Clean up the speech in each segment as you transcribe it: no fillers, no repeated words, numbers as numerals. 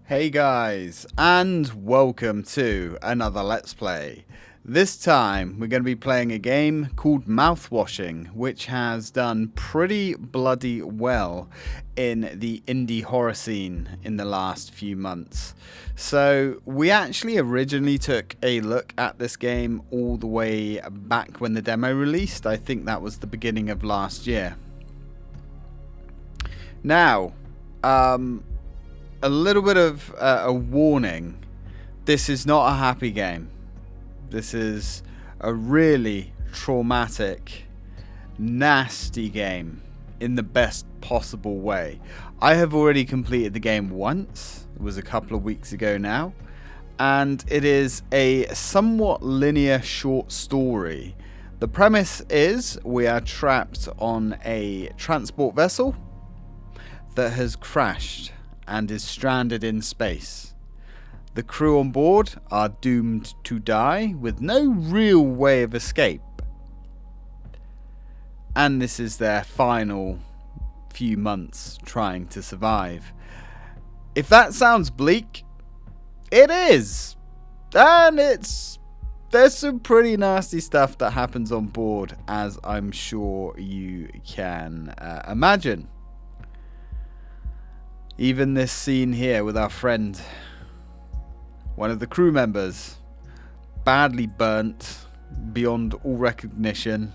Hey guys, and welcome to another Let's Play. This time we're going to be playing a game called Mouthwashing, which has done pretty bloody well in the indie horror scene in the last few months. So we actually originally took a look at this game all the way back when the demo released. I think that was the beginning of last year. Now, a little bit of a warning. This is not a happy game. This is a really traumatic, nasty game in the best possible way. I have already completed the game once. It was a couple of weeks ago now. And it is a somewhat linear short story. The premise is we are trapped on a transport vessel that has crashed and is stranded in space. The crew on board are doomed to die with no real way of escape. And this is their final few months trying to survive. If that sounds bleak, it is. And there's some pretty nasty stuff that happens on board, as I'm sure you can imagine. Even this scene here with our friend, one of the crew members, badly burnt beyond all recognition,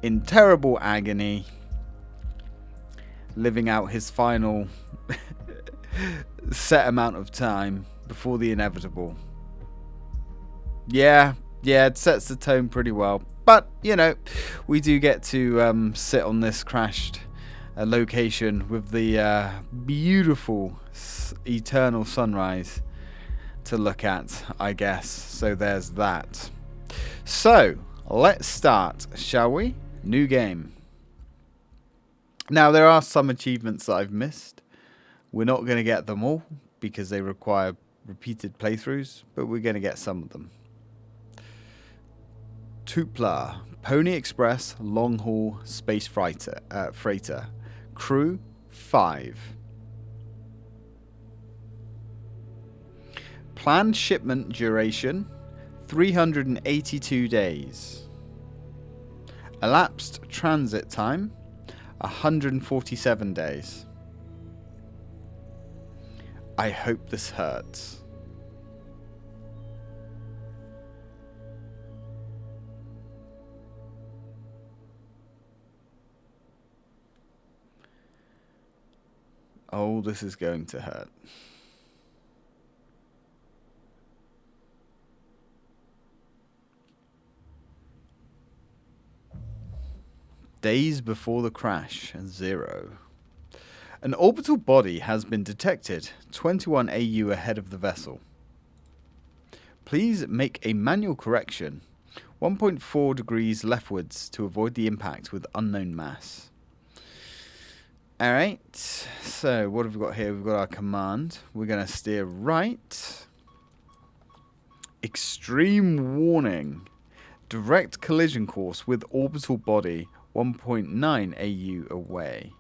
in terrible agony, living out his final set amount of time before the inevitable. Yeah, it sets the tone pretty well. But, you know, we do get to sit on this crashed location with the beautiful eternal sunrise to look at, I guess. So there's that. So let's start, shall we? New game. Now there are some achievements that I've missed. We're not going to get them all because they require repeated playthroughs, but we're going to get some of them. Tupla, Pony Express long haul space freighter. Crew 5. Planned shipment duration 382 days. Elapsed transit time 147 days. I hope this hurts. Oh, this is going to hurt. Days before the crash, 0. An orbital body has been detected 21 AU ahead of the vessel. Please make a manual correction 1.4 degrees leftwards to avoid the impact with unknown mass. Alright, so what have we got here? We've got our command. We're going to steer right. Extreme warning. Direct collision course with orbital body 1.9 AU away.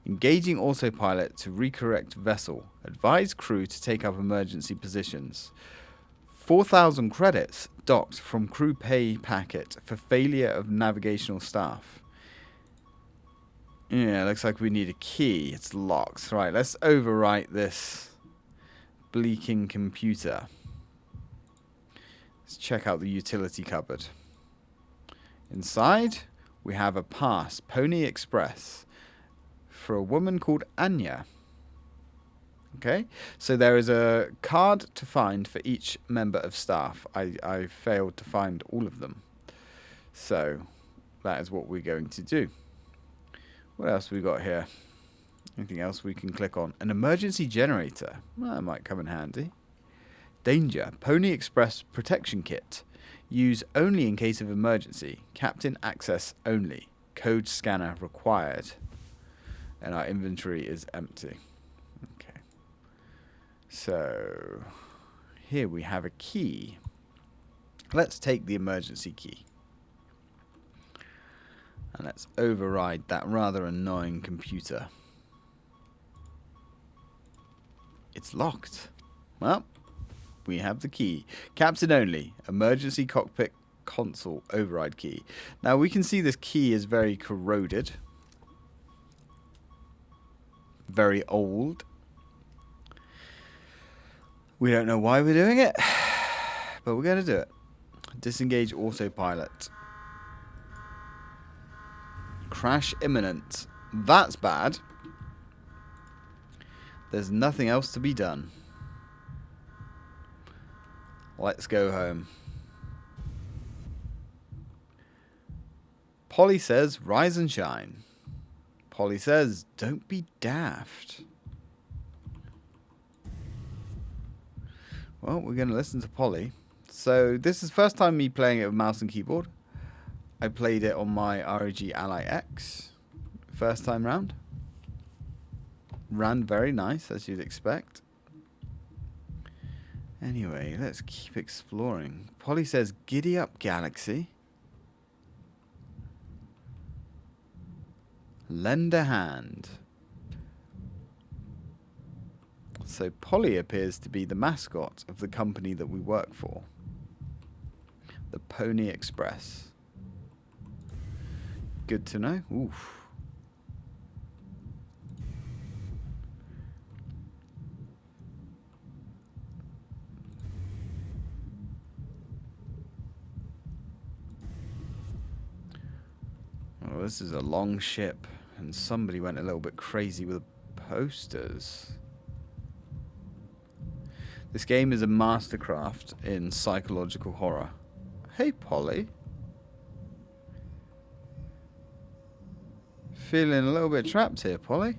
Engaging autopilot to recorrect vessel. Advise crew to take up emergency positions. 4,000 credits docked from crew pay packet for failure of navigational staff. Yeah, looks like we need a key. It's locked. Right, let's overwrite this bleaking computer. Let's check out the utility cupboard. Inside, we have a pass, Pony Express, for a woman called Anya. Okay, so there is a card to find for each member of staff. I failed to find all of them. So, that is what we're going to do. What else have we got here? Anything else we can click on? An emergency generator. Well, that might come in handy. Danger. Pony Express protection kit. Use only in case of emergency. Captain access only. Code scanner required. And our inventory is empty. Okay. So, here we have a key. Let's take the emergency key. And let's override that rather annoying computer. It's locked. Well, we have the key. Captain only. Emergency cockpit console override key. Now we can see this key is very corroded. Very old. We don't know why we're doing it, but we're going to do it. Disengage autopilot. Crash imminent. That's bad. There's nothing else to be done. Let's go home. Polly says, rise and shine. Polly says, don't be daft. Well, we're going to listen to Polly. So, this is the first time me playing it with mouse and keyboard. I played it on my ROG Ally X. First time round. Ran very nice, as you'd expect. Anyway, let's keep exploring. Polly says, giddy up, Galaxy. Lend a hand. So Polly appears to be the mascot of the company that we work for. The Pony Express. Good to know. Oof. Oh, this is a long ship, and somebody went a little bit crazy with posters. This game is a mastercraft in psychological horror. Hey, Polly. Feeling a little bit trapped here, Polly.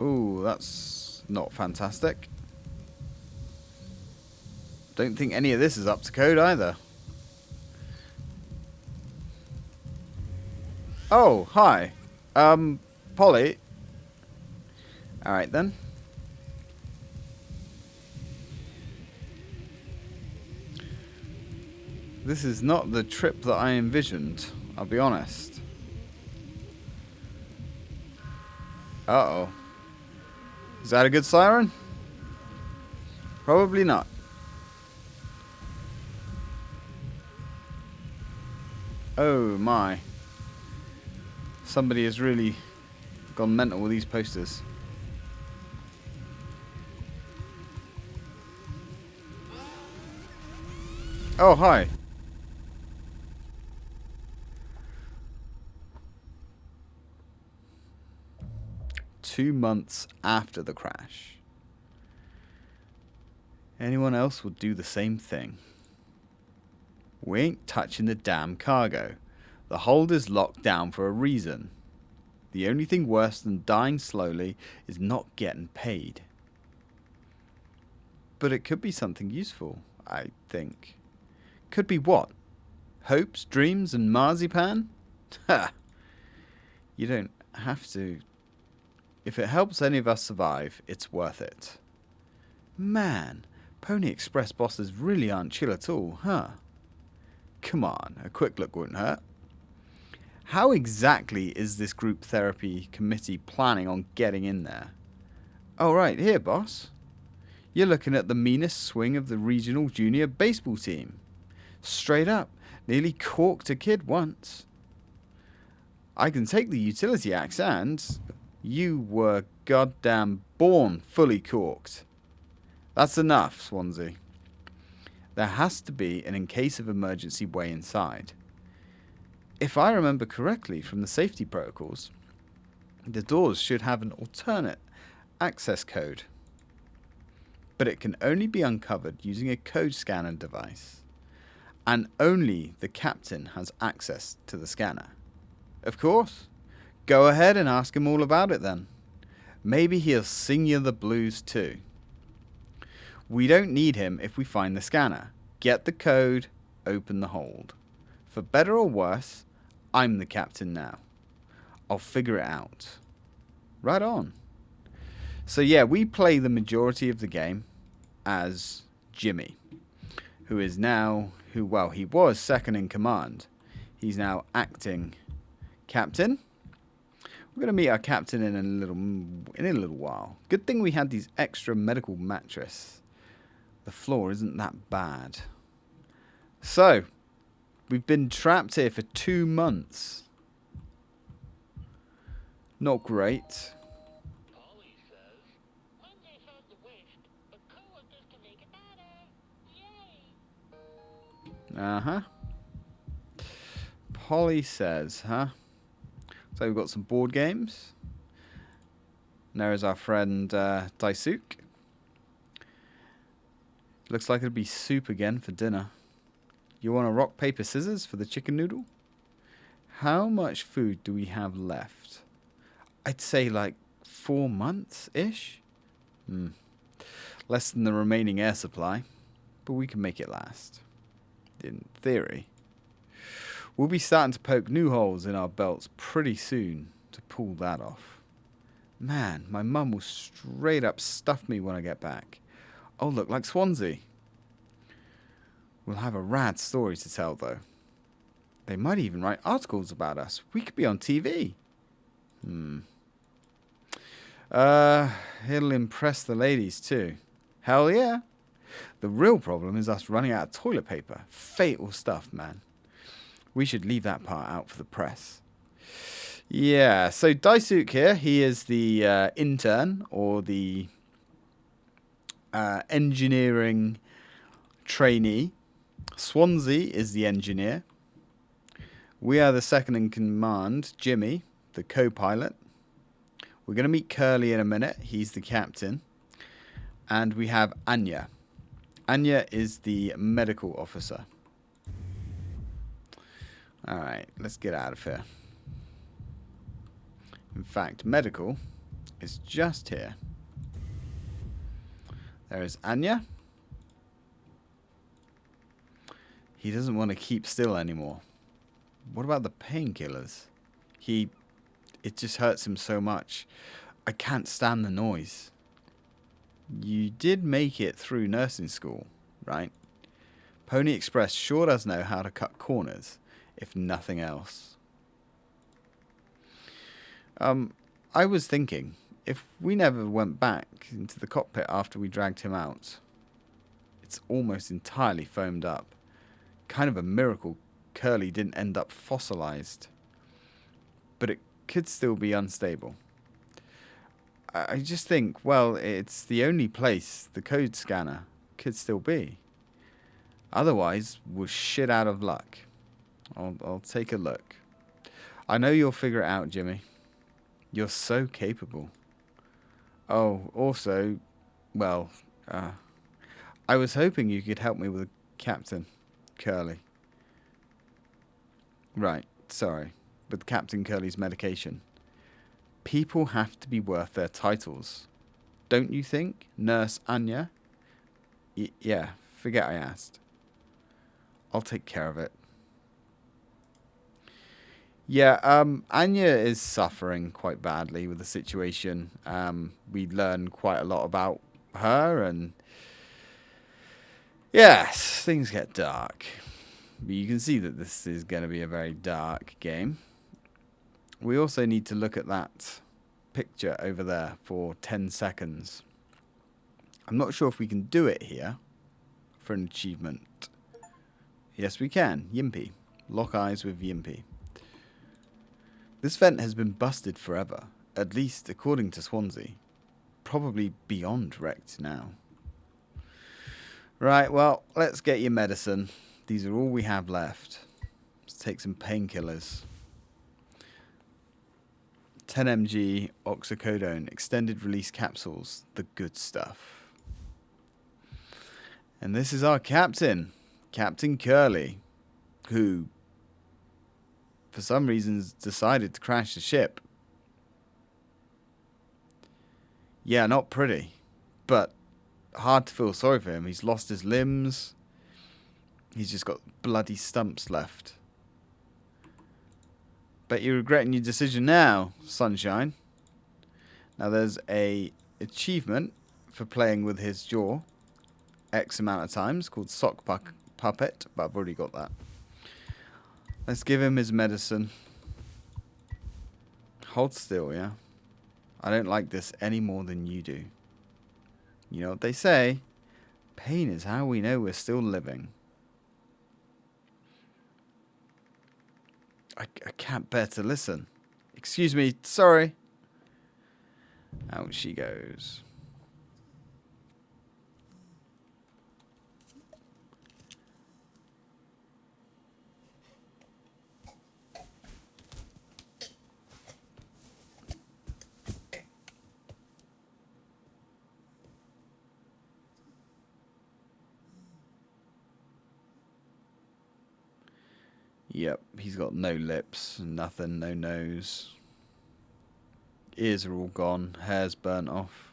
Ooh, that's not fantastic. Don't think any of this is up to code either. Oh, hi. Polly. Alright then. This is not the trip that I envisioned, I'll be honest. Uh-oh. Is that a good siren? Probably not. Oh my. Somebody has really gone mental with these posters. Oh, hi. Two months after the crash. Anyone else would do the same thing. We ain't touching the damn cargo. The hold is locked down for a reason. The only thing worse than dying slowly is not getting paid. But it could be something useful, I think. Could be what? Hopes, dreams, and marzipan? Ha! You don't have to. If it helps any of us survive, it's worth it. Man, Pony Express bosses really aren't chill at all, huh? Come on, a quick look wouldn't hurt. How exactly is this group therapy committee planning on getting in there? Oh, right, here, boss. You're looking at the meanest swing of the regional junior baseball team. Straight up, nearly corked a kid once. I can take the utility axe and you were goddamn born fully corked. That's enough, Swansea. There has to be an in case of emergency way inside. If I remember correctly from the safety protocols, the doors should have an alternate access code. But it can only be uncovered using a code scanner device. And only the captain has access to the scanner. Of course. Go ahead and ask him all about it then. Maybe he'll sing you the blues too. We don't need him if we find the scanner. Get the code, open the hold. For better or worse, I'm the captain now. I'll figure it out. Right on. So yeah, we play the majority of the game as Jimmy, who is now, he was second in command. He's now acting captain. We're going to meet our captain in a little while. Good thing we had these extra medical mattress. The floor isn't that bad. So, we've been trapped here for 2 months. Not great. Uh-huh. Polly says, huh? So we've got some board games. And there is our friend Daisuke. Looks like it'll be soup again for dinner. You want a rock, paper, scissors for the chicken noodle? How much food do we have left? I'd say like 4 months-ish. Less than the remaining air supply. But we can make it last. In theory. We'll be starting to poke new holes in our belts pretty soon to pull that off. Man, my mum will straight up stuff me when I get back. Oh, look, like Swansea. We'll have a rad story to tell, though. They might even write articles about us. We could be on TV. It'll impress the ladies, too. Hell yeah. The real problem is us running out of toilet paper. Fatal stuff, man. We should leave that part out for the press. Yeah, so Daisuke here, he is the intern, or the engineering trainee. Swansea is the engineer. We are the second in command, Jimmy, the co-pilot. We're going to meet Curly in a minute. He's the captain. And we have Anya. Anya is the medical officer. Alright, let's get out of here. In fact, medical is just here. There is Anya. He doesn't want to keep still anymore. What about the painkillers? It just hurts him so much. I can't stand the noise. You did make it through nursing school, right? Pony Express sure does know how to cut corners, if nothing else. I was thinking, if we never went back into the cockpit after we dragged him out, it's almost entirely foamed up. Kind of a miracle Curly didn't end up fossilized. But it could still be unstable. I just think, well, it's the only place the code scanner could still be. Otherwise, we're shit out of luck. I'll take a look. I know you'll figure it out, Jimmy. You're so capable. Oh, also, well, I was hoping you could help me with Captain Curly. Right, sorry. With Captain Curly's medication. People have to be worth their titles. Don't you think, Nurse Anya? Yeah, forget I asked. I'll take care of it. Yeah, Anya is suffering quite badly with the situation. We learn quite a lot about her, and yes, things get dark. But you can see that this is going to be a very dark game. We also need to look at that picture over there for 10 seconds. I'm not sure if we can do it here for an achievement. Yes, we can. Yimpy. Lock eyes with Yimpy. This vent has been busted forever, at least according to Swansea. Probably beyond wrecked now. Right, well, let's get your medicine. These are all we have left. Let's take some painkillers. 10 mg oxycodone, extended release capsules, the good stuff. And this is our captain, Captain Curly, who, for some reasons, decided to crash the ship. Yeah, not pretty, but hard to feel sorry for him. He's lost his limbs. He's just got bloody stumps left. Bet you're regretting your decision now, Sunshine. Now there's a achievement for playing with his jaw X amount of times called Sock Puppet, but I've already got that. Let's give him his medicine. Hold still, yeah? I don't like this any more than you do. You know what they say? Pain is how we know we're still living. I can't bear to listen. Excuse me, sorry. Out she goes. Yep, he's got no lips, nothing, no nose. Ears are all gone, hair's burnt off.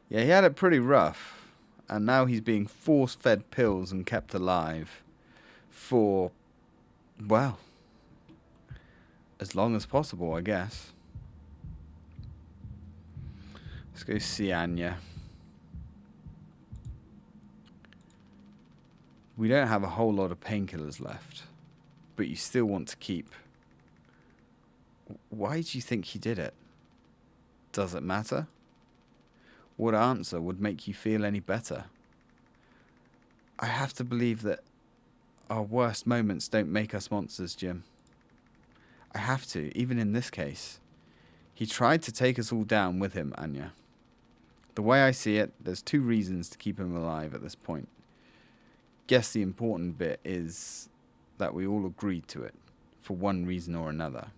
Yeah, he had it pretty rough. And now he's being force-fed pills and kept alive for, well, as long as possible, I guess. Let's go see Anya. We don't have a whole lot of painkillers left, but you still want to keep. Why do you think he did it? Does it matter? What answer would make you feel any better? I have to believe that our worst moments don't make us monsters, Jim. I have to, even in this case. He tried to take us all down with him, Anya. The way I see it, there's 2 reasons to keep him alive at this point. Guess the important bit is that we all agreed to it, for one reason or another.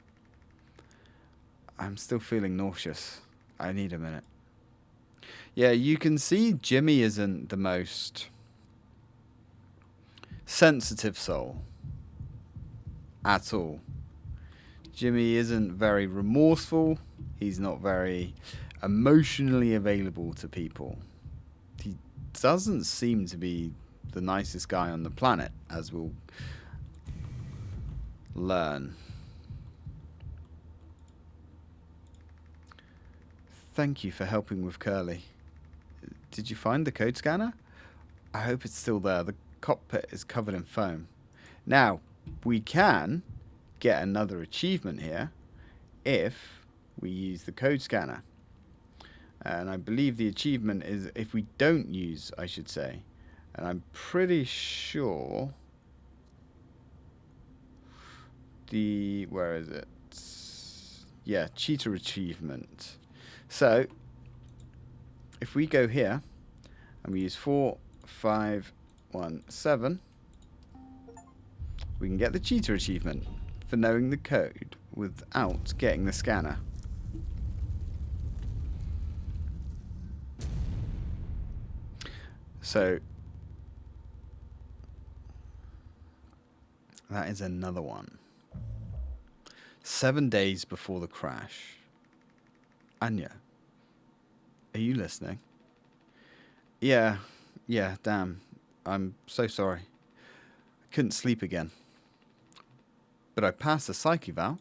I'm still feeling nauseous. I need a minute. Yeah, you can see Jimmy isn't the most sensitive soul at all. Jimmy isn't very remorseful. He's not very emotionally available to people. He doesn't seem to be the nicest guy on the planet, as we'll learn. Thank you for helping with Curly. Did you find the code scanner? I hope it's still there. The cockpit is covered in foam. Now, we can get another achievement here if we use the code scanner. And I believe the achievement is if we don't use, I should say. And I'm pretty sure where is it? Yeah, cheater achievement. So, if we go here, and we use 4517, we can get the cheater achievement for knowing the code without getting the scanner. So, that is another one. 7 days before the crash. Anya, are you listening? Yeah, damn. I'm so sorry. I couldn't sleep again. But I passed the psych eval.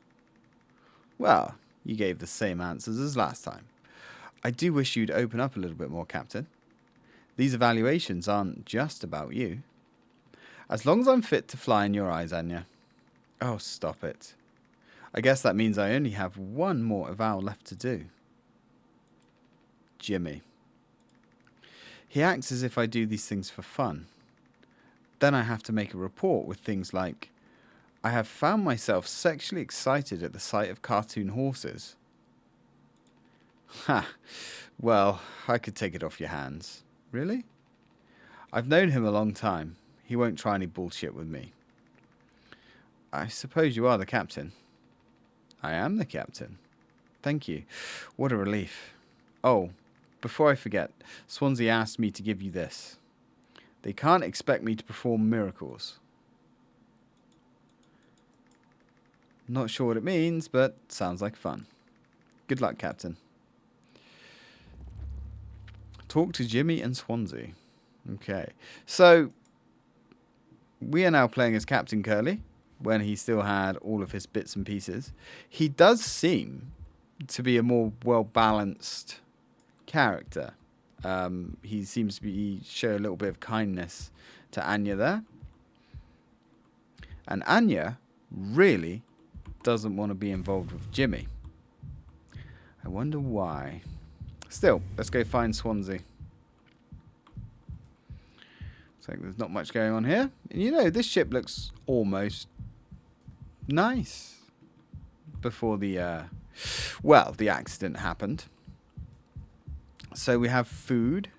Well, you gave the same answers as last time. I do wish you'd open up a little bit more, Captain. These evaluations aren't just about you. As long as I'm fit to fly in your eyes, Anya. Oh, stop it. I guess that means I only have one more eval left to do. Jimmy. He acts as if I do these things for fun. Then I have to make a report with things like, I have found myself sexually excited at the sight of cartoon horses. Ha! Well, I could take it off your hands. Really? I've known him a long time. He won't try any bullshit with me. I suppose you are the captain. I am the captain. Thank you. What a relief. Oh, before I forget, Swansea asked me to give you this. They can't expect me to perform miracles. Not sure what it means, but sounds like fun. Good luck, Captain. Talk to Jimmy and Swansea. Okay. So, we are now playing as Captain Curly, when he still had all of his bits and pieces. He does seem to be a more well-balanced character. He seems to show a little bit of kindness to Anya there. And Anya really doesn't want to be involved with Jimmy. I wonder why. Still, let's go find Swansea. So there's not much going on here. And you know, this ship looks almost nice. Before the, well, the accident happened. So we have food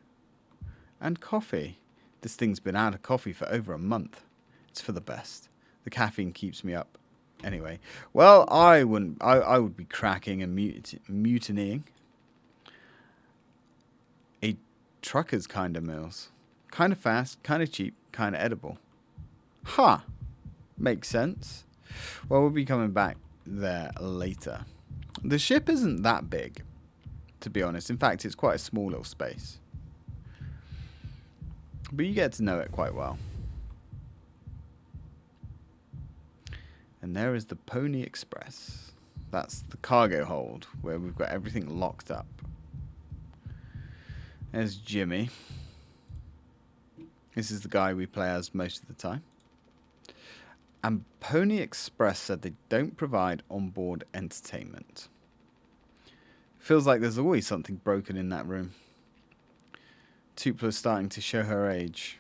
and coffee. This thing's been out of coffee for over a month. It's for the best. The caffeine keeps me up. Anyway, well, I wouldn't. I would be cracking and mutinying. A trucker's kind of meals. Kind of fast, kind of cheap, kind of edible. Huh. Makes sense. Well, we'll be coming back there later. The ship isn't that big, to be honest. In fact, it's quite a small little space. But you get to know it quite well. And there is the Pony Express. That's the cargo hold, where we've got everything locked up. There's Jimmy. This is the guy we play as most of the time. And Pony Express said they don't provide onboard entertainment. Feels like there's always something broken in that room. Tupla's starting to show her age.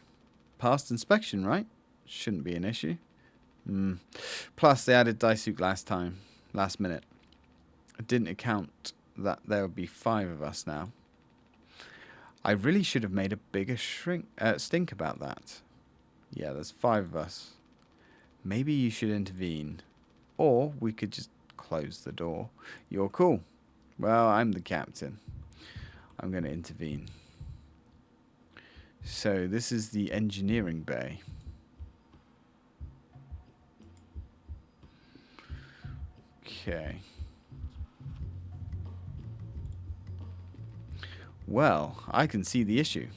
Passed inspection, right? Shouldn't be an issue. Plus, they added Daisuke last minute. I didn't account that there would be 5 of us now. I really should have made a bigger stink about that. Yeah, there's 5 of us. Maybe you should intervene. Or we could just close the door. You're cool. Well, I'm the captain. I'm going to intervene. So, this is the engineering bay. Okay. Well, I can see the issue.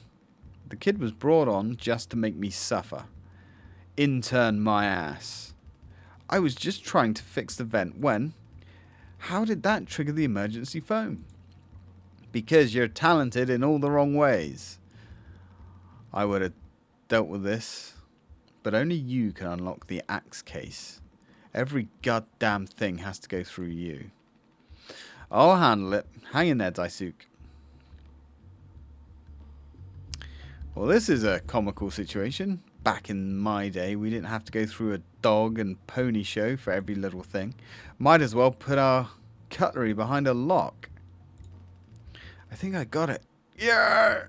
The kid was brought on just to make me suffer. Intern my ass. I was just trying to fix the vent when... How did that trigger the emergency phone? Because you're talented in all the wrong ways. I would have dealt with this. But only you can unlock the axe case. Every goddamn thing has to go through you. I'll handle it. Hang in there, Daisuke. Well, this is a comical situation. Back in my day, we didn't have to go through a dog and pony show for every little thing. Might as well put our cutlery behind a lock. I think I got it. Yeah!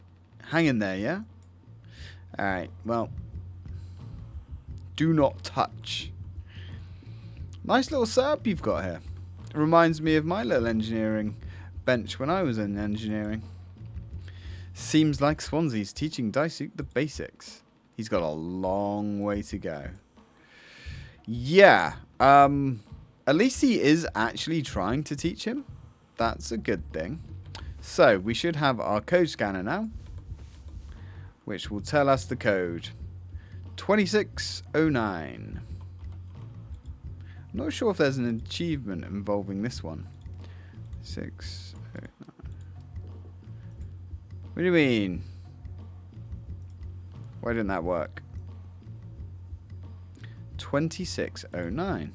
Hang in there, yeah? Alright, well. Do not touch. Nice little setup you've got here. It reminds me of my little engineering bench when I was in engineering. Seems like Swansea's teaching Daisuke the basics. He's got a long way to go. Yeah. At least he is actually trying to teach him. That's a good thing. So, we should have our code scanner now, which will tell us the code. 2609. I'm not sure if there's an achievement involving this one. 609. What do you mean? Why didn't that work? 2609.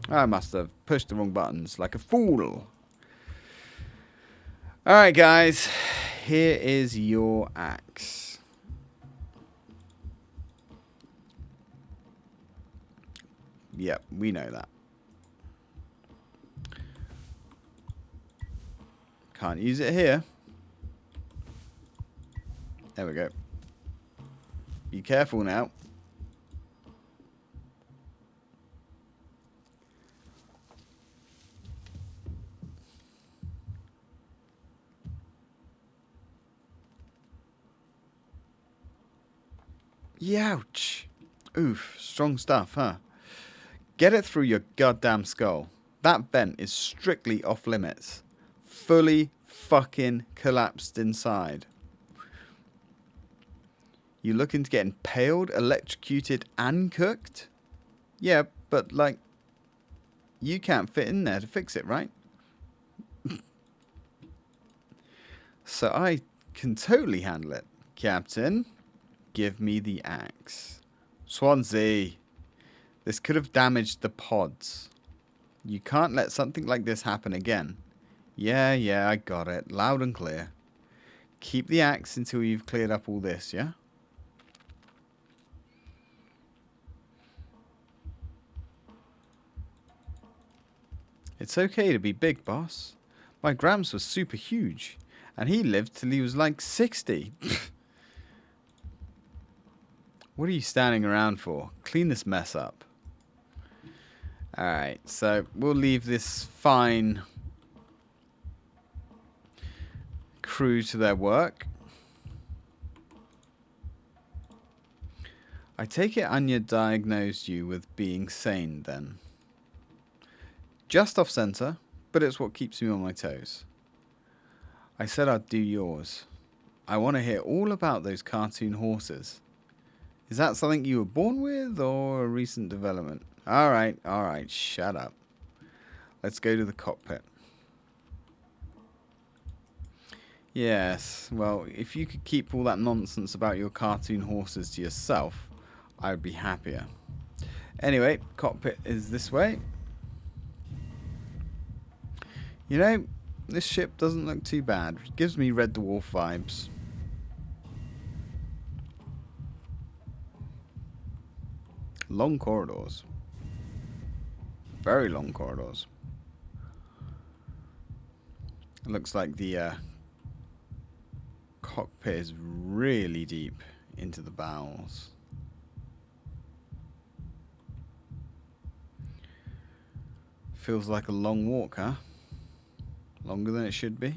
I must have pushed the wrong buttons like a fool. Alright guys, here is your axe. Yep, we know that. Can't use it here. There we go. Be careful now. Youch. Oof, strong stuff, huh? Get it through your goddamn skull. That vent is strictly off limits. Fully fucking collapsed inside. You looking to get impaled, electrocuted, and cooked? Yeah, but like, you can't fit in there to fix it, right? So I can totally handle it. Captain, give me the axe. Swansea, This could have damaged the pods. You can't let something like this happen again. Yeah, I got it. Loud and clear. Keep the axe until you've cleared up all this, yeah? It's okay to be big, boss. My Gramps was super huge, and he lived till he was like 60. What are you standing around for? Clean this mess up. Alright, so we'll leave this fine crew to their work. I take it Anya diagnosed you with being sane then. Just off center, but it's what keeps me on my toes. I said I'd do yours. I want to hear all about those cartoon horses. Is that something you were born with or a recent development? Alright, shut up. Let's go to the cockpit. Yes, well, if you could keep all that nonsense about your cartoon horses to yourself, I'd be happier. Anyway, cockpit is this way. You know, this ship doesn't look too bad. It gives me Red Dwarf vibes. Long corridors. Very long corridors. It looks like the cockpit is really deep into the bowels. Feels like a long walk, huh? Longer than it should be.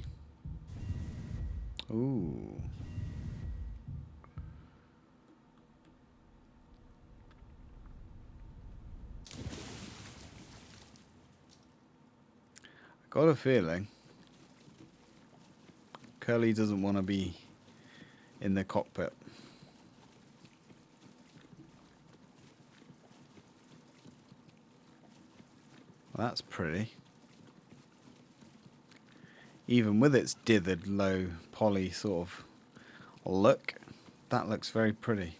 Ooh. I got a feeling Curly doesn't want to be in the cockpit. Well, that's pretty. Even with its dithered, low poly sort of look, that looks very pretty.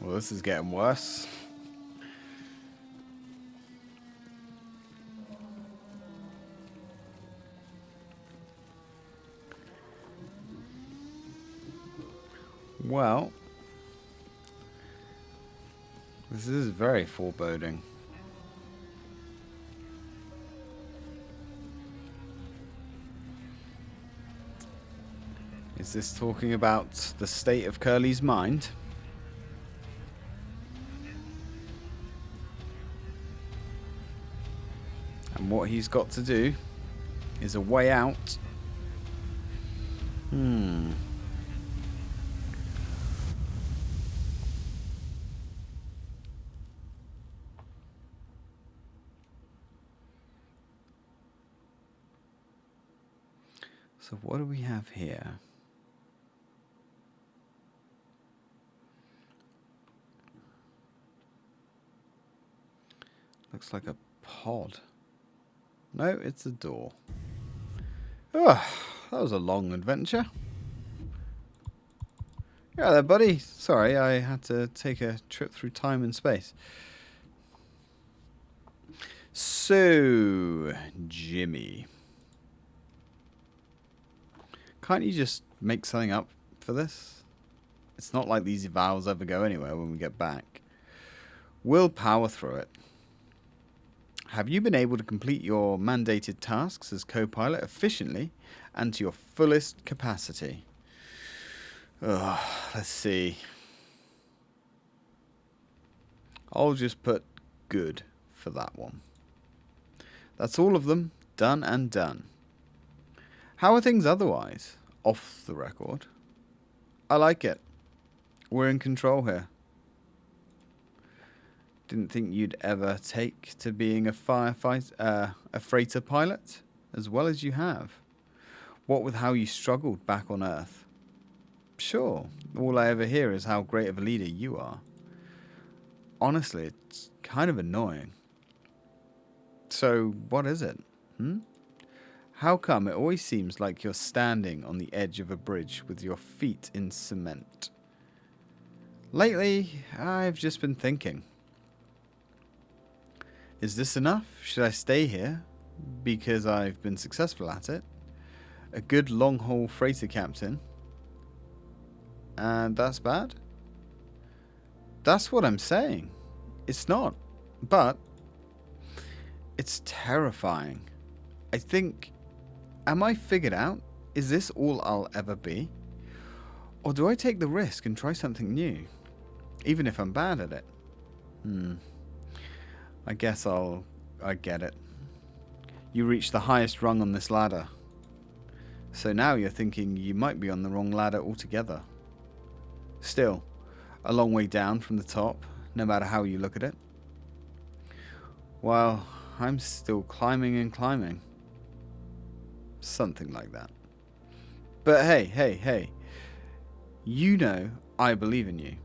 Well, this is getting worse. Well, this is very foreboding. Is this talking about the state of Curly's mind? And what he's got to do is a way out. So what do we have here? Looks like a pod. No, it's a door. Oh, that was a long adventure. Yeah, there, buddy. Sorry, I had to take a trip through time and space. So, Jimmy. Can't you just make something up for this? It's not like these evals ever go anywhere when we get back. We'll power through it. Have you been able to complete your mandated tasks as co-pilot efficiently and to your fullest capacity? Let's see. I'll just put good for that one. That's all of them, done and done. How are things otherwise? Off the record. I like it. We're in control here. Didn't think you'd ever take to being a freighter pilot as well as you have. What with how you struggled back on Earth. Sure, all I ever hear is how great of a leader you are. Honestly, it's kind of annoying. So, what is it? How come it always seems like you're standing on the edge of a bridge with your feet in cement? Lately, I've just been thinking. Is this enough? Should I stay here because I've been successful at it? A good long-haul freighter captain? And that's bad? That's what I'm saying. It's not. But it's terrifying. I think, am I figured out? Is this all I'll ever be? Or do I take the risk and try something new? Even if I'm bad at it? I guess I get it. You reached the highest rung on this ladder. So now you're thinking you might be on the wrong ladder altogether. Still, a long way down from the top, no matter how you look at it. Well, I'm still climbing and climbing. Something like that. But hey. You know I believe in you.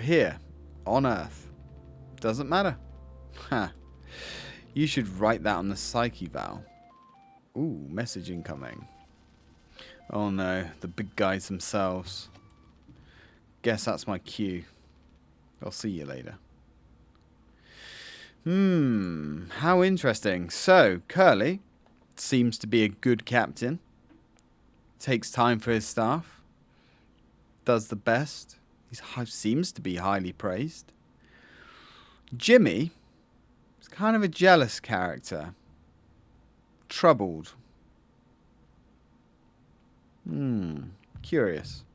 Here, on Earth. Doesn't matter. Ha. You should write that on the psyche Val. Ooh, message incoming. Oh no, the big guys themselves. Guess that's my cue. I'll see you later. How interesting. So, Curly seems to be a good captain. Takes time for his staff. Does the best. He seems to be highly praised. Jimmy is kind of a jealous character. Troubled. Curious.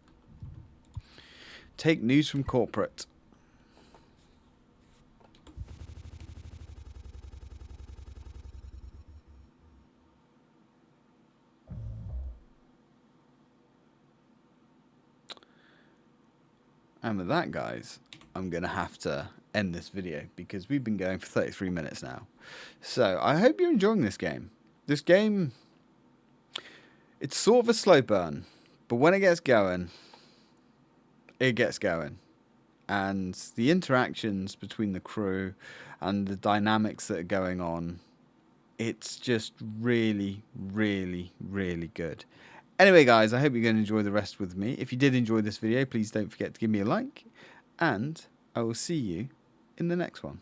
Take news from corporate. And with that, guys, I'm going to have to end this video because we've been going for 33 minutes now. So I hope you're enjoying this game. This game, it's sort of a slow burn, but when it gets going, it gets going. And the interactions between the crew and the dynamics that are going on, it's just really, really, really good. Anyway, guys, I hope you're going to enjoy the rest with me. If you did enjoy this video, please don't forget to give me a like. And I will see you in the next one.